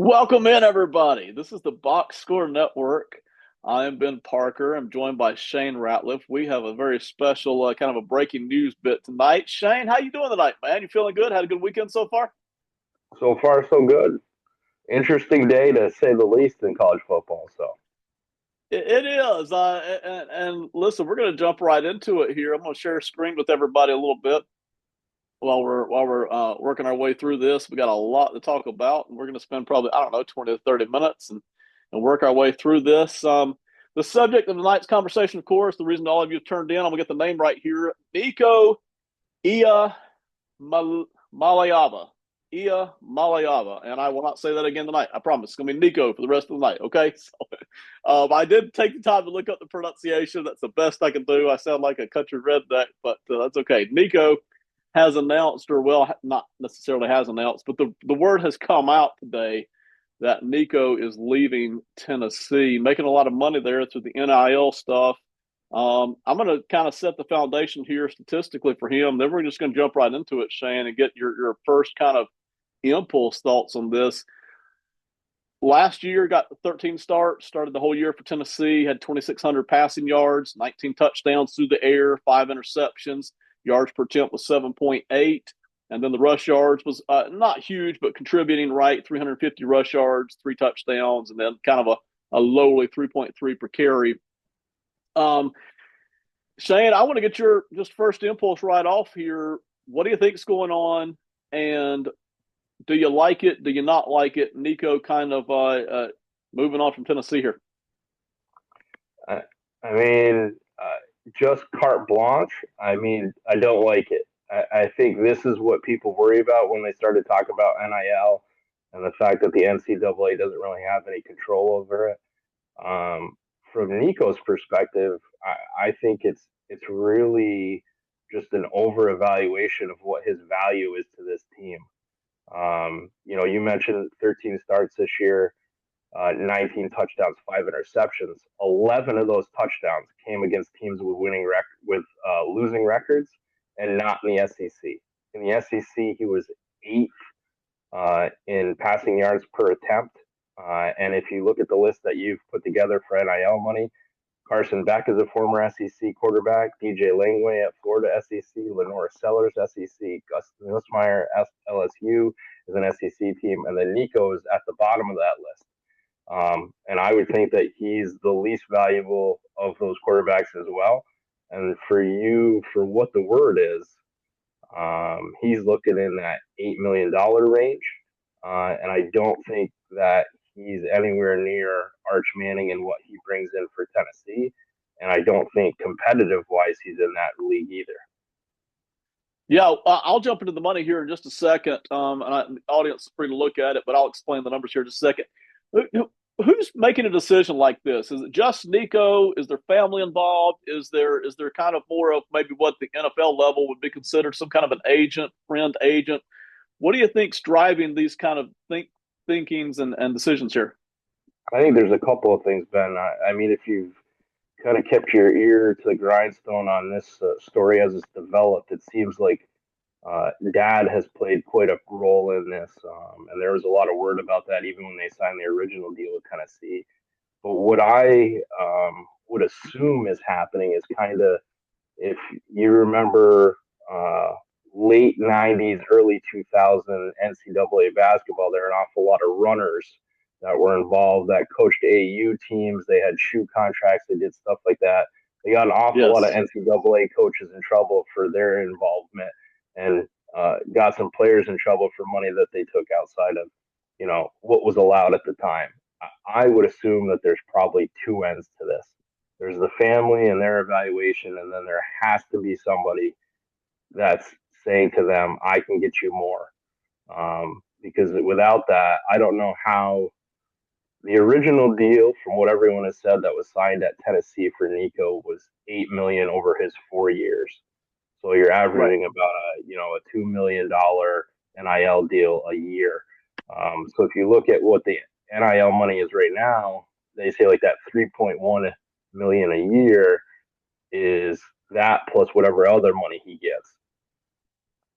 Welcome in, everybody. This is the Box Score Network. I am Ben Parker. I'm joined by Shane Ratliff. We have a very special kind of a breaking news bit tonight. Shane, how you doing tonight, man? You feeling good? Had a good weekend so far? So far, so good. Interesting day to say the least in college football. So, It is. And listen, we're going to jump right into it here. I'm going to share a screen with everybody a little bit while we're working our way through this. We got a lot to talk about, and we're going to spend probably, I don't know, 20 to 30 minutes and work our way through this. The subject of tonight's conversation, of course, the reason all of you have turned in, I'm going to get the name right here, Nico Iamaleava. Iamaleava. And I will not say that again tonight. I promise. It's going to be Nico for the rest of the night, okay? I did take the time to look up the pronunciation. That's the best I can do. I sound like a country redneck, but that's okay. Nico has announced, or well, not necessarily has announced, but the word has come out today that Nico is leaving Tennessee, making a lot of money there through the NIL stuff. I'm going to kind of set the foundation here statistically for him. Then we're just going to jump right into it, Shane, and get your first kind of impulse thoughts on this. Last year, got 13 starts, started the whole year for Tennessee, had 2,600 passing yards, 19 touchdowns through the air, 5 interceptions, yards per attempt was 7.8. And then the rush yards was not huge, but contributing, right? 350 rush yards, 3 touchdowns, and then kind of a lowly 3.3 per carry. Um, Shane, I want to get your just first impulse right off here. What do you think's going on? And do you like it? Do you not like it? Nico kind of moving on from Tennessee here. I, I mean, just carte blanche. I don't like it. I think this is what people worry about when they started talking about NIL and the fact that the NCAA doesn't really have any control over it. Um, from Nico's perspective, I think it's really just an over evaluation of what his value is to this team. You mentioned 13 starts this year, 19 touchdowns, 5 interceptions. 11 of those touchdowns came against teams with losing records, and not in the SEC. In the SEC, he was eighth in passing yards per attempt. And if you look at the list that you've put together for NIL money, Carson Beck is a former SEC quarterback. DJ Langway at Florida SEC. Lenora Sellers SEC. Gus Nussmeier LSU is an SEC team, and then Nico is at the bottom of that list. And I would think that he's the least valuable of those quarterbacks as well. And for what the word is, he's looking in that $8 million range. And I don't think that he's anywhere near Arch Manning and what he brings in for Tennessee. And I don't think competitive wise he's in that league either. Yeah, I'll jump into the money here in just a second. The audience is free to look at it, but I'll explain the numbers here in just a second. Who's making a decision like this? Is it just Nico? Is there family involved? Is there kind of more of maybe what the NFL level would be considered some kind of an agent, friend agent? What do you think's driving these kind of thinkings and decisions here? I think there's a couple of things, Ben. If you've kind of kept your ear to the grindstone on this story as it's developed, it seems like dad has played quite a role in this. And there was a lot of word about that even when they signed the original deal with Tennessee. But what I would assume is happening is kind of, if you remember, late 90s, early 2000 NCAA basketball, there were an awful lot of runners that were involved that coached AAU teams. They had shoe contracts, they did stuff like that. They got an awful lot of Yes. NCAA coaches in trouble for their involvement, and got some players in trouble for money that they took outside of, what was allowed at the time. I would assume that there's probably two ends to this. There's the family and their evaluation, and then there has to be somebody that's saying to them, I can get you more. Because without that, I don't know how the original deal, from what everyone has said, that was signed at Tennessee for Nico was 8 million over his 4 years. So you're Right. averaging about a $2 million NIL deal a year. So if you look at what the NIL money is right now, they say like that 3.1 million a year is that plus whatever other money he gets.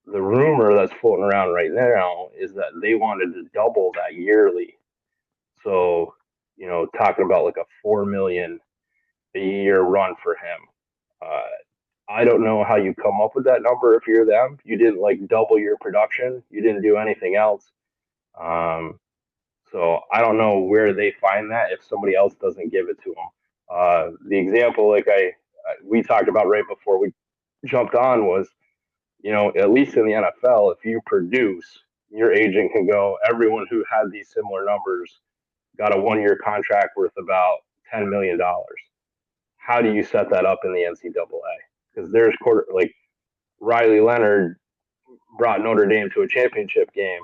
The rumor that's floating around right now is that they wanted to double that yearly. So, talking about like a 4 million a year run for him. Uh, I don't know how you come up with that number if you're them. You didn't like double your production. You didn't do anything else. Um, so I don't know where they find that if somebody else doesn't give it to them. The example, like we talked about right before we jumped on, was at least in the NFL, if you produce, your agent can go. Everyone who had these similar numbers got a 1 year contract worth about $10 million. How do you set that up in the NCAA? Because there's like Riley Leonard brought Notre Dame to a championship game.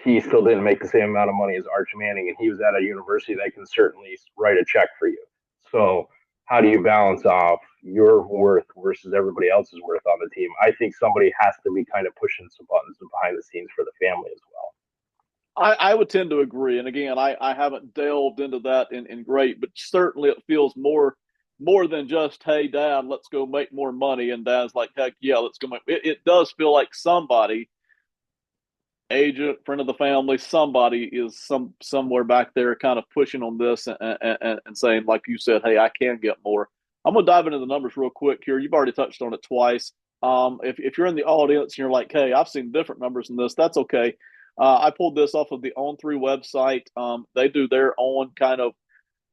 He still didn't make the same amount of money as Arch Manning, and he was at a university that can certainly write a check for you. So how do you balance off your worth versus everybody else's worth on the team? I think somebody has to be kind of pushing some buttons behind the scenes for the family as well. I would tend to agree. And again, I haven't delved into that in great, but certainly it feels more than just, hey, Dad, let's go make more money. And Dad's like, heck yeah, let's go make it does feel like somebody, agent, friend of the family, somebody is somewhere back there kind of pushing on this and saying, like you said, hey, I can get more. I'm gonna dive into the numbers real quick here. You've already touched on it twice. If you're in the audience and you're like, hey, I've seen different numbers than this, that's okay. I pulled this off of the On3 website. They do their own kind of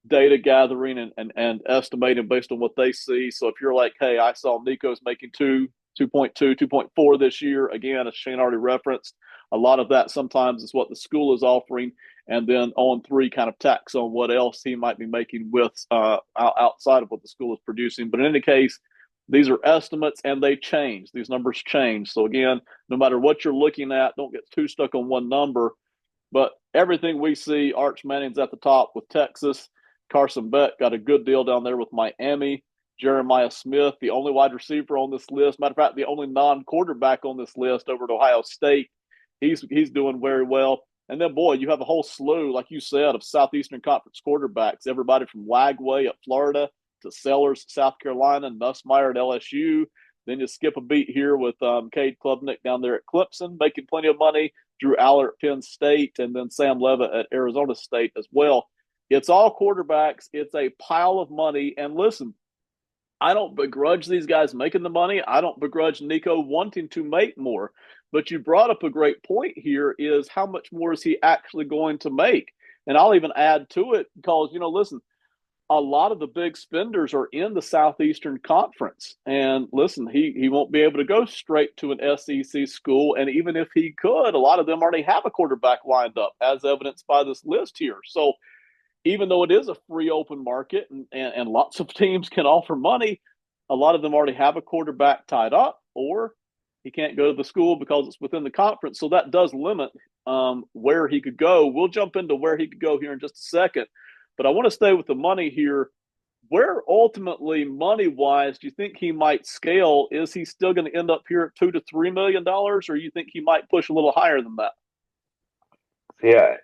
data gathering and estimating based on what they see. So if you're like, hey, I saw Nico's making 2.2, 2.4 this year, again, as Shane already referenced, a lot of that sometimes is what the school is offering. And then On3 kind of tacks on what else he might be making with outside of what the school is producing. But in any case, these are estimates and they change. These numbers change. So again, no matter what you're looking at, don't get too stuck on one number. But everything we see, Arch Manning's at the top with Texas. Carson Beck got a good deal down there with Miami. Jeremiah Smith, the only wide receiver on this list. Matter of fact, the only non-quarterback on this list over at Ohio State. He's doing very well. And then, boy, you have a whole slew, like you said, of Southeastern Conference quarterbacks. Everybody from Wagway at Florida to Sellers, South Carolina, Nussmeier at LSU. Then you skip a beat here with Cade Klubnik down there at Clemson, making plenty of money. Drew Aller at Penn State, and then Sam Levitt at Arizona State as well. It's all quarterbacks. It's a pile of money. And listen, I don't begrudge these guys making the money. I don't begrudge Nico wanting to make more. But you brought up a great point here is how much more is he actually going to make? And I'll even add to it because, listen, a lot of the big spenders are in the Southeastern Conference. And listen, he won't be able to go straight to an SEC school. And even if he could, a lot of them already have a quarterback lined up, as evidenced by this list here. So even though it is a free open market and lots of teams can offer money, a lot of them already have a quarterback tied up, or he can't go to the school because it's within the conference. So that does limit where he could go. We'll jump into where he could go here in just a second. But I want to stay with the money here. Where ultimately, money wise, do you think he might scale? Is he still going to end up here at $2 to $3 million, or you think he might push a little higher than that? Yeah,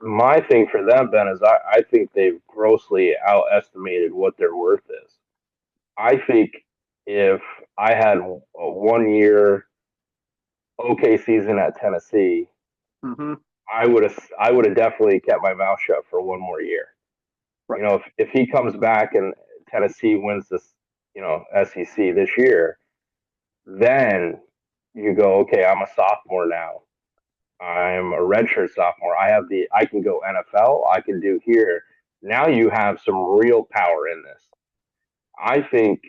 my thing for them, Ben, is I think they've grossly outestimated what their worth is. I think if I had a 1 year okay season at Tennessee, Mm-hmm. I would have definitely kept my mouth shut for 1 more year. Right. If he comes back and Tennessee wins this, SEC this year, then you go, okay, I'm a sophomore now. I'm a redshirt sophomore. I can go NFL. I can do here. Now you have some real power in this. I think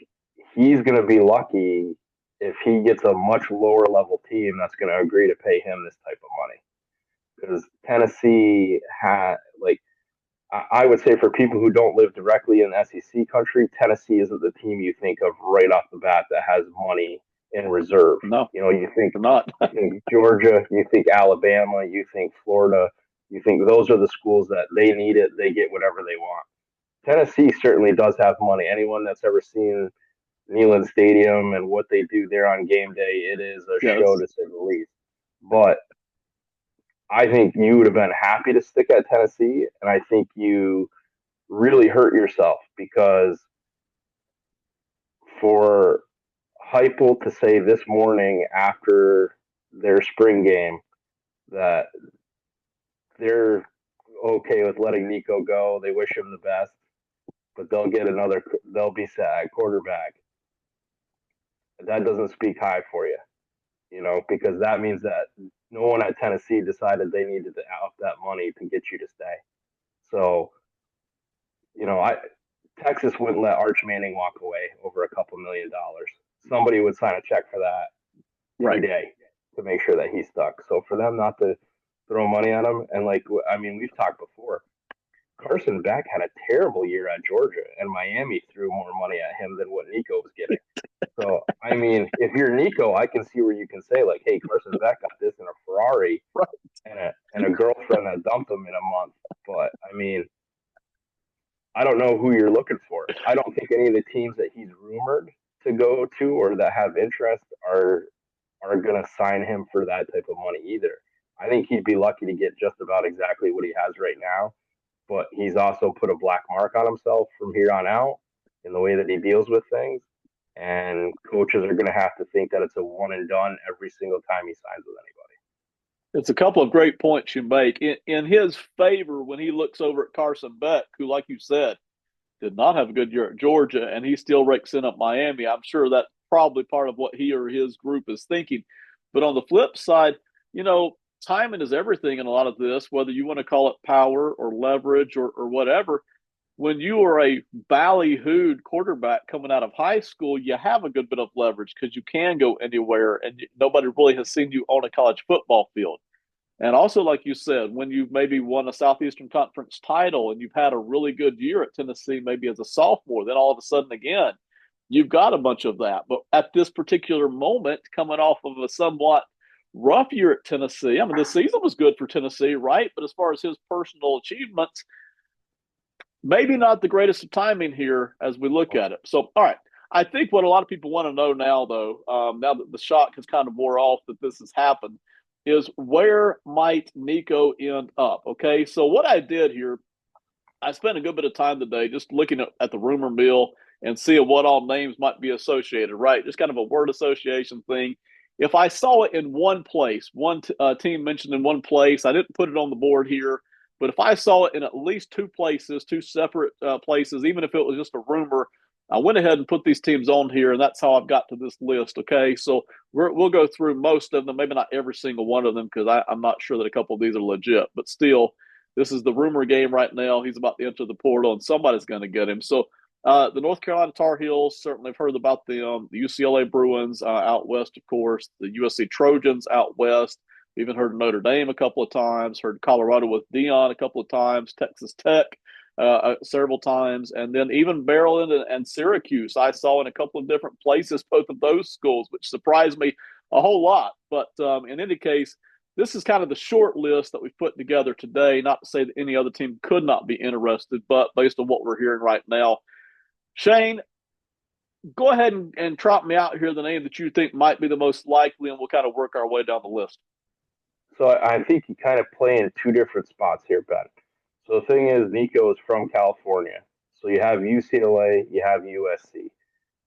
he's going to be lucky if he gets a much lower level team that's going to agree to pay him this type of money. Because Tennessee had, like, I would say for people who don't live directly in SEC country, Tennessee isn't the team you think of right off the bat that has money in reserve. No, You think not. you think Georgia, you think Alabama, you think Florida, you think those are the schools that they need it, they get whatever they want. Tennessee certainly does have money. Anyone that's ever seen Neyland Stadium and what they do there on game day, it is a show Yes. to say the least. But I think you would have been happy to stick at Tennessee, and I think you really hurt yourself because for Heupel to say this morning after their spring game that they're okay with letting Nico go. They wish him the best, but they'll get another. They'll be set at quarterback. That doesn't speak high for you, because that means that no one at Tennessee decided they needed to up that money to get you to stay. So, I Texas wouldn't let Arch Manning walk away over a couple $1 million. Somebody would sign a check for that Right. today to make sure that he's stuck. So for them not to throw money at him, and we've talked before. Carson Beck had a terrible year at Georgia, and Miami threw more money at him than what Nico was getting. So, if you're Nico, I can see where you can say, like, hey, Carson Beck got this in a Ferrari Right. and a girlfriend that dumped him in a month. But, I don't know who you're looking for. I don't think any of the teams that he's rumored to go to or that have interest are going to sign him for that type of money either. I think he'd be lucky to get just about exactly what he has right now, but he's also put a black mark on himself from here on out in the way that he deals with things. And coaches are going to have to think that it's a one and done every single time he signs with anybody. It's a couple of great points you make. In his favor, when he looks over at Carson Beck, who, like you said, did not have a good year at Georgia, and he still rakes in up Miami, I'm sure that's probably part of what he or his group is thinking. But on the flip side, timing is everything in a lot of this, whether you want to call it power or leverage or whatever. When you are a ballyhooed quarterback coming out of high school, you have a good bit of leverage because you can go anywhere and nobody really has seen you on a college football field. And also, like you said, when you've maybe won a Southeastern Conference title and you've had a really good year at Tennessee, maybe as a sophomore, then all of a sudden again, you've got a bunch of that. But at this particular moment, coming off of a somewhat rough year at Tennessee, the season was good for Tennessee, right? But as far as his personal achievements, maybe not the greatest of timing here as we look at it. So, all right. I think what a lot of people want to know now, though, now that the shock has kind of wore off that this has happened, is where might Nico end up? Okay. So, what I did here, I spent a good bit of time today just looking at the rumor mill and seeing what all names might be associated, right? Just kind of a word association thing. If I saw it in one place, one team mentioned in one place, I didn't put it on the board here, but if I saw it in at least two places, two separate places, even if it was just a rumor, I went ahead and put these teams on here, and that's how I've got to this list. Okay, so we'll go through most of them, maybe not every single one of them, because I'm not sure that a couple of these are legit. But still, this is the rumor game right now. He's about to enter the portal, and somebody's going to get him. So the North Carolina Tar Heels, certainly have heard about them. The UCLA Bruins out west, of course. The USC Trojans out west. We even heard Notre Dame a couple of times. Heard Colorado with Dion a couple of times. Texas Tech several times, and then even Maryland and Syracuse I saw in a couple of different places, both of those schools, which surprised me a whole lot. But in any case, this is kind of the short list that we've put together today. Not to say that any other team could not be interested, but based on what we're hearing right now, Shane, go ahead and trot me out here the name that you think might be the most likely, and we'll kind of work our way down the list. So I think you kind of play in two different spots here, Ben. So the thing is, Nico is from California. So you have UCLA, you have USC.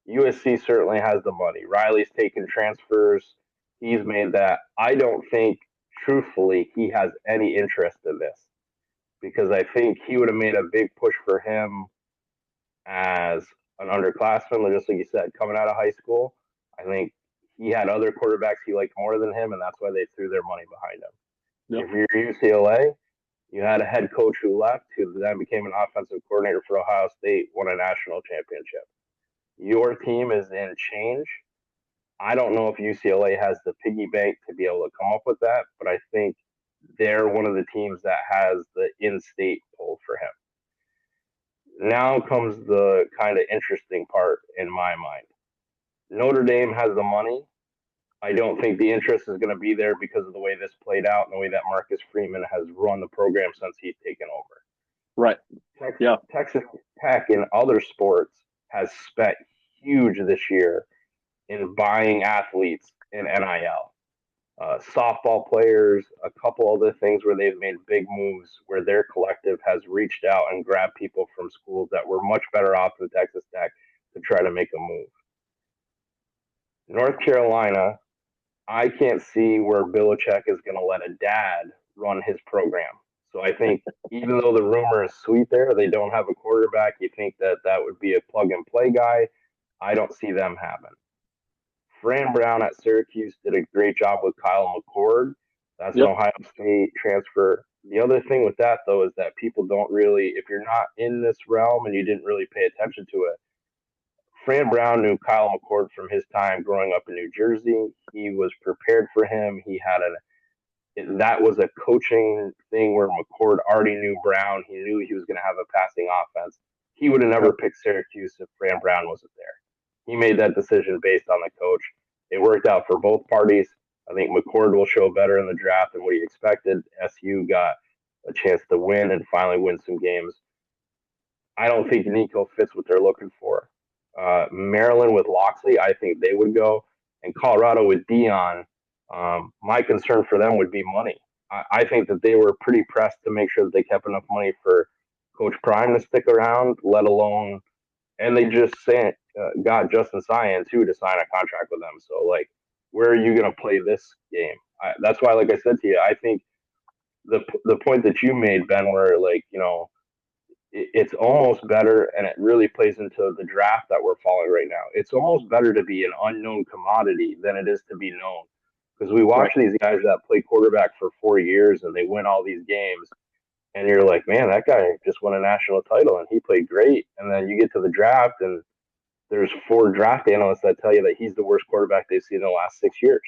USC certainly has the money. Riley's taken transfers. He's made that. I don't think, truthfully, he has any interest in this because I think he would have made a big push for him as an underclassman, just like you said, coming out of high school. I think he had other quarterbacks he liked more than him, and that's why they threw their money behind him. Yep. If you're UCLA, you had a head coach who left, who then became an offensive coordinator for Ohio State, won a national championship. Your team is in change. I don't know if UCLA has the piggy bank to be able to come up with that, but I think they're one of the teams that has the in-state pull for him. Now comes the kind of interesting part in my mind. Notre Dame has the money. I don't think the interest is going to be there because of the way this played out and the way that Marcus Freeman has run the program since he's taken over. Right. Yeah. Texas Tech in other sports has spent huge this year in buying athletes in NIL. Softball players, a couple other things where they've made big moves where their collective has reached out and grabbed people from schools that were much better off than Texas Tech to try to make a move. North Carolina, I can't see where Belichick is going to let a dad run his program. So I think even though the rumor is sweet there, they don't have a quarterback. You think that that would be a plug and play guy. I don't see them having. Fran Brown at Syracuse did a great job with Kyle McCord. That's an Yep. Ohio State transfer. The other thing with that, though, is that people don't really, if you're not in this realm and you didn't really pay attention to it, Fran Brown knew Kyle McCord from his time growing up in New Jersey. He was prepared for him. He had that was a coaching thing where McCord already knew Brown. He knew he was going to have a passing offense. He would have never Right. picked Syracuse if Fran Brown wasn't there. He made that decision based on the coach. It worked out for both parties. I think McCord will show better in the draft than what he expected. SU got a chance to win and finally win some games. I don't think Nico fits what they're looking for. Maryland with Loxley, I think they would go. And Colorado with Dion, my concern for them would be money. I think that they were pretty pressed to make sure that they kept enough money for Coach Prime to stick around, let alone, and they just got Justin Sion too to sign a contract with them. So like, where are you going to play this game? That's why, like I said to you, I think the point that you made, Ben, where like it's almost better, and it really plays into the draft that we're following right now. It's almost better to be an unknown commodity than it is to be known. Because we watch Right. these guys that play quarterback for 4 years and they win all these games, and you're like, man, that guy just won a national title and he played great. And then you get to the draft, and there's 4 draft analysts that tell you that he's the worst quarterback they've seen in the last 6 years.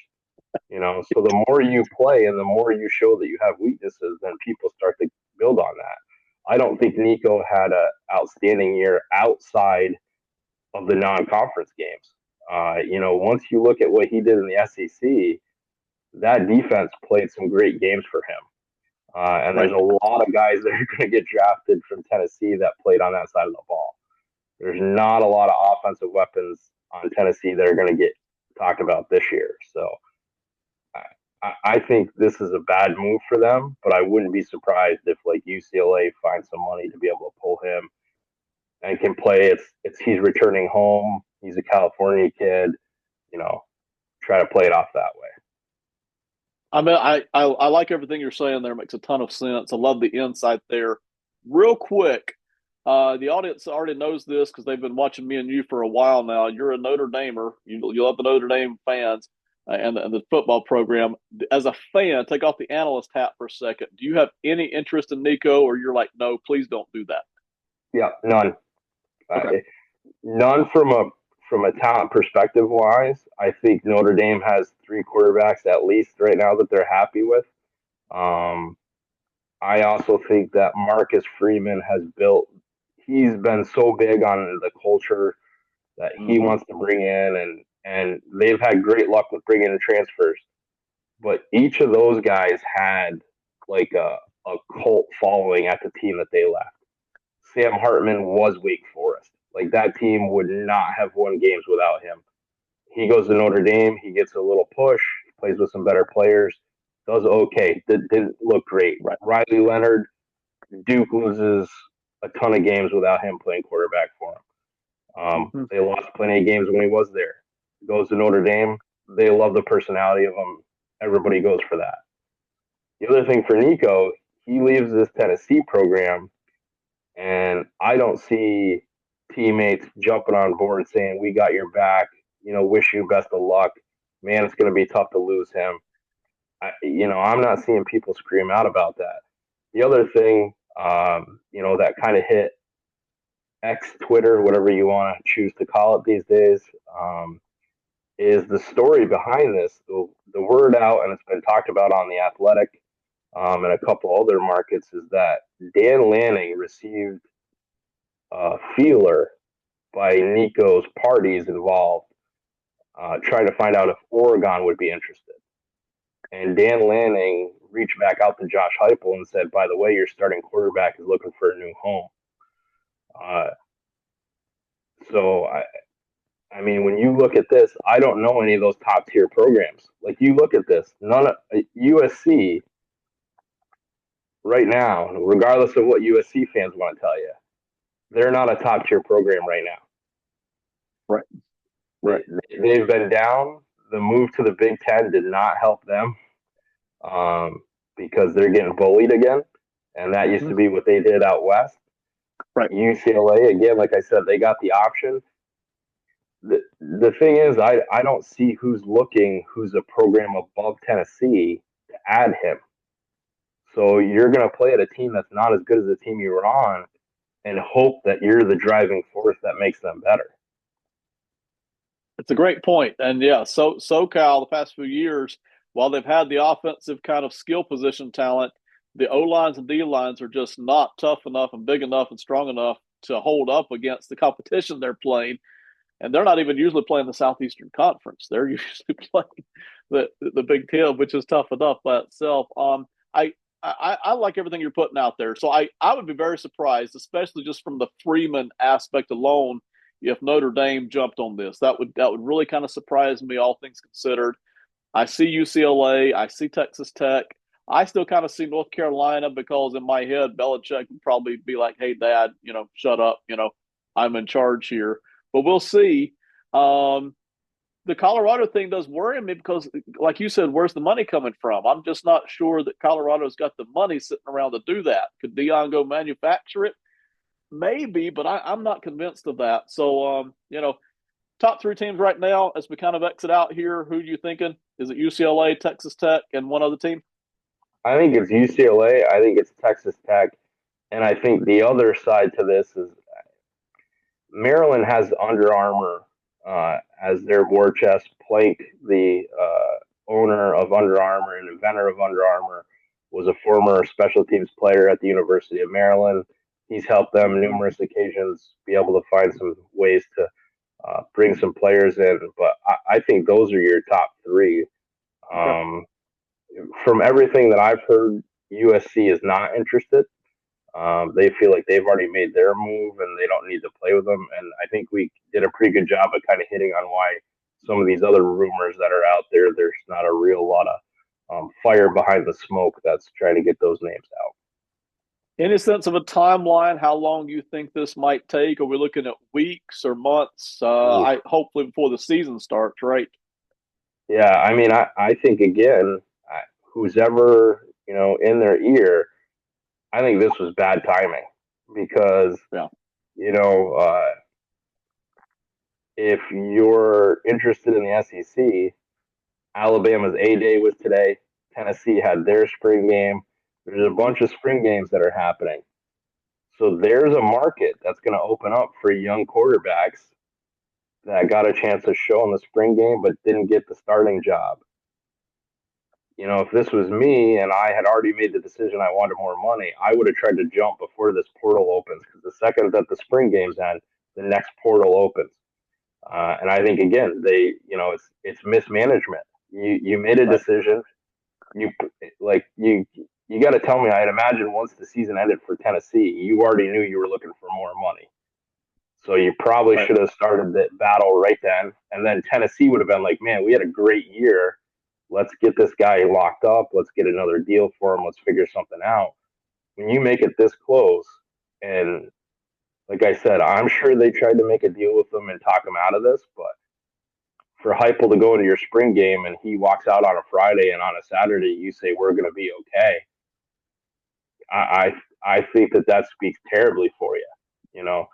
So the more you play and the more you show that you have weaknesses, then people start to build on that. I don't think Nico had an outstanding year outside of the non-conference games. Once you look at what he did in the SEC, that defense played some great games for him. And there's Right. a lot of guys that are going to get drafted from Tennessee that played on that side of the ball. There's not a lot of offensive weapons on Tennessee that are going to get talked about this year. So I think this is a bad move for them, but I wouldn't be surprised if like UCLA finds some money to be able to pull him and can play. It's he's returning home. He's a California kid. You know, try to play it off that way. I mean, I like everything you're saying there. It makes a ton of sense. I love the insight there. Real quick, the audience already knows this because they've been watching me and you for a while now. You're a Notre Damer. You love the Notre Dame fans and the football program. As a fan, take off the analyst hat for a second. Do you have any interest in Nico, or you're like, no, please don't do that? Yeah, none. Okay. None from a talent perspective wise. I think Notre Dame has 3 quarterbacks at least right now that they're happy with. Um, I also think that Marcus Freeman has built. He's been so big on the culture that he Mm-hmm. wants to bring in, and they've had great luck with bringing in transfers. But each of those guys had like a cult following at the team that they left. Sam Hartman was Wake Forest. Like that team would not have won games without him. He goes to Notre Dame. He gets a little push. Plays with some better players. Does okay. Didn't look great. Right. Riley Leonard. Duke loses a ton of games without him playing quarterback for him. Mm-hmm. They lost plenty of games when he was there. Goes to Notre Dame. They love the personality of him. Everybody goes for that. The other thing for Nico, he leaves this Tennessee program, and I don't see teammates jumping on board saying, "We got your back. Wish you best of luck." Man, it's going to be tough to lose him. I'm not seeing people scream out about that. The other thing, that kind of hit X, Twitter, whatever you want to choose to call it these days, is the story behind this. The word out, and it's been talked about on the Athletic and a couple other markets, is that Dan Lanning received a feeler by Nico's parties involved, trying to find out if Oregon would be interested. And Dan Lanning reached back out to Josh Heupel and said, "By the way, your starting quarterback is looking for a new home." Uh, so I mean, when you look at this, I don't know any of those top tier programs. Like you look at this, none of USC right now, regardless of what USC fans want to tell you, they're not a top tier program right now. Right. They, Right. they've been down. The move to the Big Ten did not help them because they're getting bullied again. and that used Mhm. to be what they did out west. Right. UCLA, again, like I said, they got the option. The thing is, I don't see who's a program above Tennessee to add him. So you're going to play at a team that's not as good as the team you were on and hope that you're the driving force that makes them better. It's a great point. And yeah, so SoCal the past few years, while they've had the offensive kind of skill position talent, the O lines and D lines are just not tough enough and big enough and strong enough to hold up against the competition they're playing. And they're not even usually playing the Southeastern Conference. They're usually playing the Big Ten, which is tough enough by itself. I like everything you're putting out there. So I would be very surprised, especially just from the Freeman aspect alone, if Notre Dame jumped on this. That would really kind of surprise me, all things considered. I see UCLA, I see Texas Tech. I still kind of see North Carolina because in my head, Belichick would probably be like, "Hey, Dad, shut up. I'm in charge here." But we'll see. Um, the Colorado thing does worry me because, like you said, where's the money coming from? I'm just not sure that Colorado's got the money sitting around to do that. Could Dion go manufacture it? Maybe, but I'm not convinced of that. So, top three teams right now as we kind of exit out here. Who are you thinking? Is it UCLA, Texas Tech, and one other team? I think it's UCLA. I think it's Texas Tech. And I think the other side to this is Maryland has Under Armour as their war chest. Plank, the owner of Under Armour and inventor of Under Armour, was a former special teams player at the University of Maryland. He's helped them Mm-hmm. numerous occasions be able to find some ways to bring some players in. But I think those are your top three. Okay. Um, from everything that I've heard, USC is not interested. They feel like they've already made their move and they don't need to play with them. And I think we did a pretty good job of kind of hitting on why some of these other rumors that are out there, there's not a real lot of fire behind the smoke that's trying to get those names out. Any sense of a timeline? How long you think this might take? Are we looking at weeks or months? Ooh. I hopefully before the season starts, right? Yeah, I mean, I think again, who's ever in their ear, I think this was bad timing because Yeah. you know if you're interested in the SEC, Alabama's A Day was today. Tennessee had their spring game. There's a Mm-hmm. bunch of spring games that are happening. So there's a market that's going to open up for young quarterbacks that got a chance to show in the spring game but didn't get the starting job. If this was me and I had already made the decision I wanted more money, I would have tried to jump before this portal opens because the second that the spring games end, the next portal opens. And I think again, it's mismanagement. You made a Right. decision. You you got to tell me. I'd imagine once the season ended for Tennessee, you already knew you were looking for more money. So you probably Right. should have started the battle right then. And then Tennessee would have been like, man, we had a great year. Let's get this guy locked up. Let's get another deal for him. Let's figure something out. When you make it this close, and like I said, I'm sure they tried to make a deal with him and talk him out of this, but for Heupel to go into your spring game and he walks out on a Friday and on a Saturday you say we're going to be okay, I think that speaks terribly for you. You know,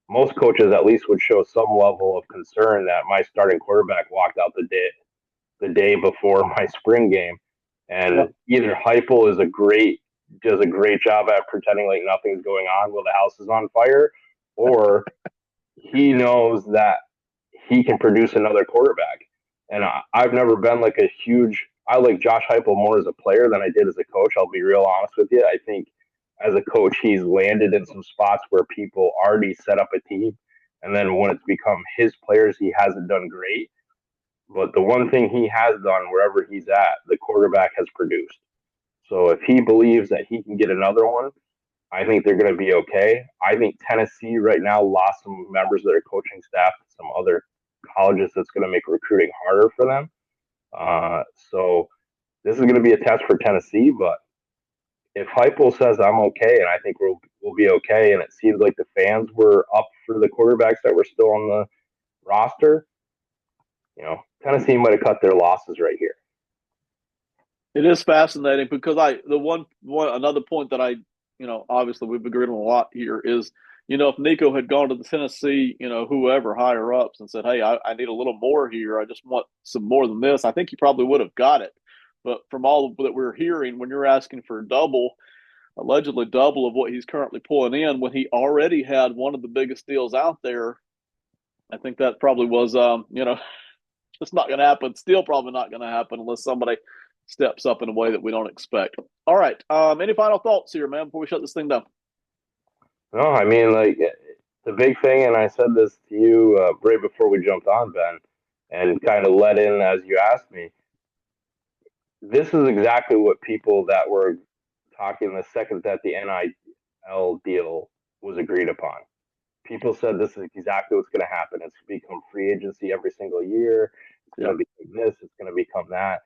most coaches at least would show some level of concern that my starting quarterback walked out the day before my spring game, Yeah. and either Heupel does a great job at pretending like nothing's going on while the house is on fire, or he knows that he can produce another quarterback. And I've never been like a huge. I like Josh Heupel more as a player than I did as a coach. I'll be real honest with you. I think as a coach, he's landed in some spots where people already set up a team, and then when it's become his players, he hasn't done great. But the one thing he has done wherever he's at, the quarterback has produced. So if he believes that he can get another one, I think they're going to be okay. I think Tennessee right now lost some members of their coaching staff to some other colleges that's going to make recruiting harder for them. So this is going to be a test for Tennessee. But if Heupel says I'm okay, and I think we'll be okay, and it seems like the fans were up for the quarterbacks that were still on the roster, Tennessee might have cut their losses right here. It is fascinating because I the one another point that I obviously we've agreed on a lot here is, if Nico had gone to the Tennessee, whoever higher ups and said, hey, I need a little more here. I just want some more than this. I think he probably would have got it. But from all that we're hearing, when you're asking for allegedly double of what he's currently pulling in, when he already had one of the biggest deals out there, I think that probably was, it's not going to happen. Still probably not going to happen unless somebody steps up in a way that we don't expect. All right. Any final thoughts here, man, before we shut this thing down? No, I mean, like the big thing, and I said this to you right before we jumped on, Ben, and kind of let in as you asked me. This is exactly what people that were talking the second that the NIL deal was agreed upon. People said this is exactly what's going to happen. It's going to become free agency every single year. It's going to become this. It's going to become that.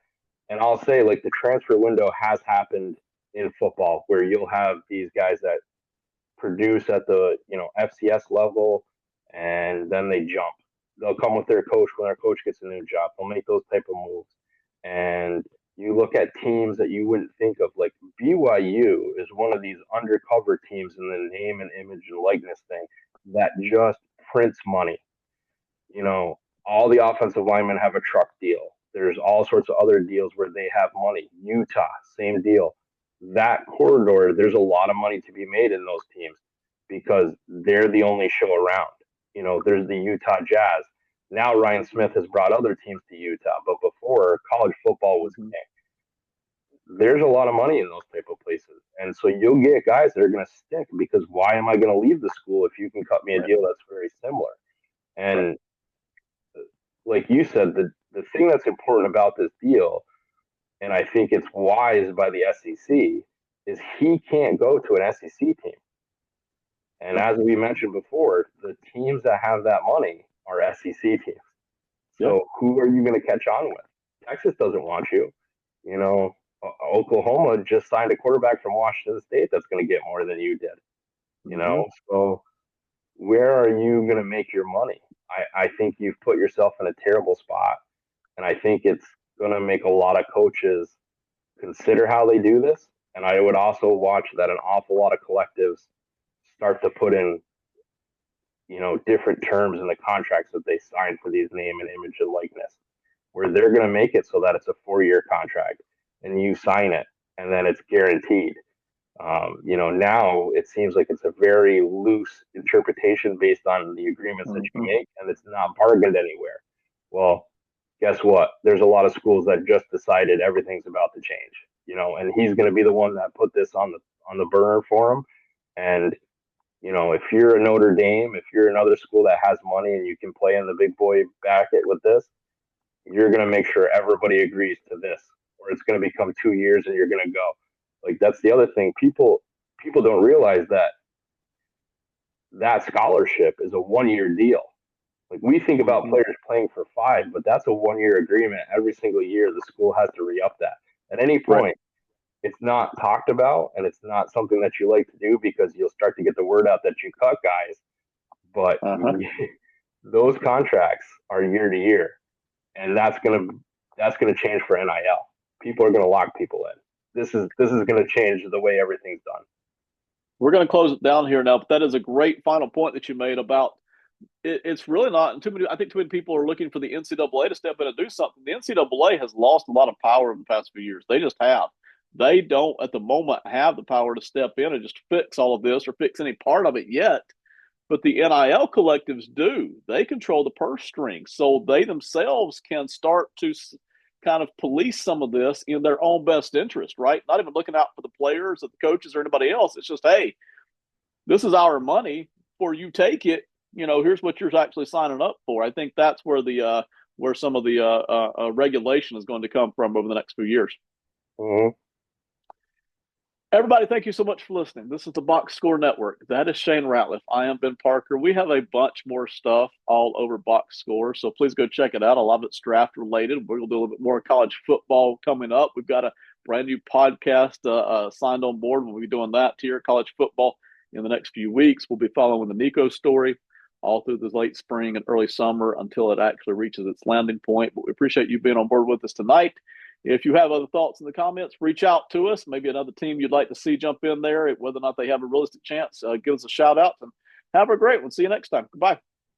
And I'll say, like, the transfer window has happened in football where you'll have these guys that produce at the FCS level, and then they jump. They'll come with their coach when their coach gets a new job. They'll make those type of moves, and you look at teams that you wouldn't think of, like BYU is one of these undercover teams in the name and image and likeness thing that just prints money. All the offensive linemen have a truck deal. There's all sorts of other deals where they have money. Utah, same deal. That corridor, there's a lot of money to be made in those teams because they're the only show around. There's the Utah Jazz. Now Ryan Smith has brought other teams to Utah, but before college football was king. There's a lot of money in those type of places. And so you'll get guys that are going to stick because why am I going to leave the school if you can cut me a deal that's very similar? And like you said, the thing that's important about this deal, and I think it's wise by the SEC, is he can't go to an SEC team. And as we mentioned before, the teams that have that money are SEC teams. So who are you going to catch on with? Texas doesn't want you. Oklahoma just signed a quarterback from Washington State that's going to get more than you did. So where are you going to make your money? I think you've put yourself in a terrible spot, and I think it's going to make a lot of coaches consider how they do this. And I would also watch that an awful lot of collectives start to put in, different terms in the contracts that they sign for these name and image and likeness, where they're going to make it so that it's a 4-year contract and you sign it and then it's guaranteed. Now it seems like it's a very loose interpretation based on the agreements that you make, and it's not bargained anywhere. Well, guess what? There's a lot of schools that just decided everything's about to change, and he's going to be the one that put this on the burner for him. And if you're a Notre Dame, if you're another school that has money and you can play in the big boy bracket with this, you're going to make sure everybody agrees to this, or it's going to become 2 years and you're going to go. Like, that's the other thing. People don't realize that scholarship is a 1-year deal. Like, we think about players playing for 5, but that's a 1-year agreement. Every single year, the school has to re-up that. At any point, it's not talked about, and it's not something that you like to do because you'll start to get the word out that you cut guys. But those contracts are year to year, and that's gonna change for NIL. People are gonna lock people in. This is gonna change the way everything's done. We're going to close it down here now, but that is a great final point that you made about it's really not too many. I think too many people are looking for the NCAA to step in and do something. The NCAA has lost a lot of power in the past few years. They just have. They don't at the moment have the power to step in and just fix all of this or fix any part of it yet. But the NIL collectives do. They control the purse strings, so they themselves can start to kind of police some of this in their own best interest, right? Not even looking out for the players or the coaches or anybody else. It's just, hey, this is our money. Before you take it, here's what you're actually signing up for. I think that's where where some of the regulation is going to come from over the next few years. Mm-hmm. Everybody, thank you so much for listening. This is the Box Score Network. That is Shane Ratliff. I am Ben Parker. We have a bunch more stuff all over Box Score, so please go check it out. A lot of it's draft related. We're going to do a little bit more college football coming up. We've got a brand new podcast signed on board. We'll be doing that here, college football, in the next few weeks. We'll be following the Nico story all through the late spring and early summer until it actually reaches its landing point. But we appreciate you being on board with us tonight. If you have other thoughts in the comments, reach out to us. Maybe another team you'd like to see jump in there, whether or not they have a realistic chance, give us a shout out and have a great one. See you next time. Goodbye.